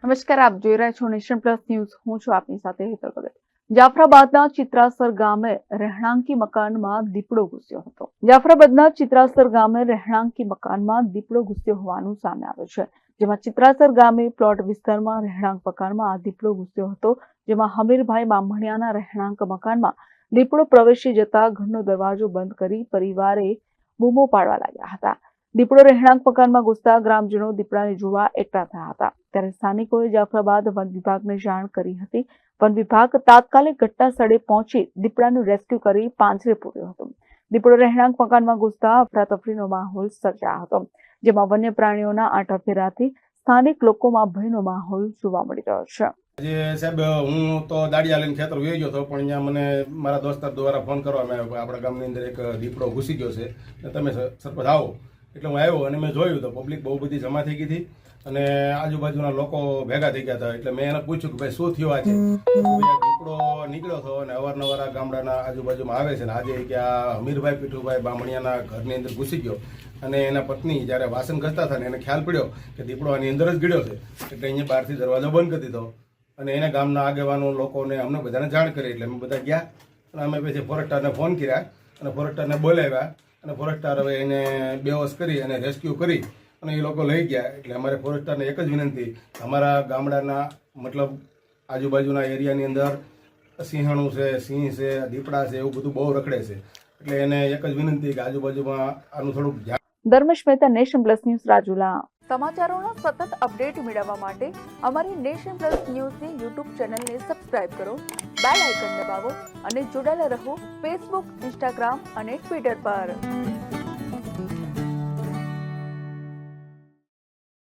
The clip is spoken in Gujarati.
નમસ્કાર, આપ જોઈ રહ્યા છો નેશન પ્લસ ન્યૂઝ. હું છું આપની સાથે હેતલ ભગત. જાફરાબાદના ચિત્રાસર ગામે રહેણાંકી મકાનમાં દીપડો ઘૂસ્યો હતો. જાફરાબાદના ચિત્રાસર ગામે રહેણાંકી મકાનમાં દીપડો ઘૂસ્યો હોવાનું સામે આવ્યું છે. જેમાં ચિત્રાસર ગામે પ્લોટ વિસ્તારમાં રહેણાંક મકાનમાં આ દીપડો ઘૂસ્યો હતો. જેમાં હમીરભાઈ બામણિયાના રહેણાંક મકાનમાં દીપડો પ્રવેશી જતા ઘરનો દરવાજો બંધ કરી પરિવારે બૂમો પાડવા લાગ્યા હતા. દીપડો રહેણાંક મકાનમાં ઘૂસતા ગ્રામજનો દીપડાને જોવા એકઠા થયા હતા. ત્યારે સ્થાનિકોએ જાફરાબાદ વન વિભાગને જાણ કરી હતી. વન વિભાગ તાત્કાલિક ઘટના સ્થળે પહોંચી દીપડાનું રેસ્ક્યુ કરી પાંજરે પૂર્યો હતો. દીપડો રહેણાંક મકાનમાં ઘૂસતા અફરાતફરીનો માહોલ સર્જાયો હતો, જેમાં વન્ય પ્રાણીઓના આંટાફેરાથી સ્થાનિક લોકોમાં ભયનો માહોલ જોવા મળી રહ્યો છે. આજે સાહેબ, હું તો દાડિયા લઈને ખેતર વહી ગયો હતો, પણ અહીંયા મને મારા દોસ્તાર દ્વારા ફોન કરવામાં આવ્યો કે આપણા ગામની અંદર એક દીપડો ઘૂસી ગયો છે, તમે સરપંચ આવો. એટલે હું આવ્યો અને મેં જોયું તો પબ્લિક બહુ બધી જમા થઈ ગઈ હતી અને આજુબાજુના લોકો ભેગા થઈ ગયા હતા. એટલે મેં એને પૂછ્યું કે ભાઈ શું થયું આજે? દીપડો નીકળ્યો હતો અને અવારનવાર આ ગામડાના આજુબાજુમાં આવે છે ને આજે કે આ હમીરભાઈ પીઠુભાઈ બામણિયાના ઘરની અંદર ઘૂસી ગયો અને એના પત્ની જ્યારે વાસણ ઘસતા હતા ને એને ખ્યાલ પડ્યો કે દીપડો આની અંદર જ ગીડ્યો છે. એટલે અહીંયા બહારથી દરવાજો બંધ કરી દીધો અને એના ગામના આગેવાનો લોકોને અમને બધાને જાણ કરી. એટલે અમે બધા ગયા અને અમે પછી ફોરેસ્ટરને ફોન કર્યા અને ફોરેસ્ટરને બોલાવ્યા અને ફોરેસ્ટર હવે એને બેહોશ કરી અને રેસ્ક્યુ કરી અને એ લોકો લઈ ગયા. એટલે અમારે ફોરેસ્ટરને એક જ વિનંતી, અમારા ગામડાના મતલબ આજુબાજુના એરિયાની અંદર સિંહણું છે, સિંહ છે, દીપડા છે, એવું બધું બહુ રખડે છે. એટલે એને એક જ વિનંતી કે આજુબાજુમાં આનું થોડુંક ધ્યાન. Dharmesh Mehta, nation plus news, Rajula. સમાચારોનો સતત અપડેટ મેળવવા માટે અમારી નેશન પ્લસ ન્યૂઝની યુટ્યુબ ચેનલને સબસ્ક્રાઇબ કરો, બેલ આઇકન દબાવો અને જોડાયેલા રહો ફેસબુક, ઇન્સ્ટાગ્રામ અને ટ્વિટર પર.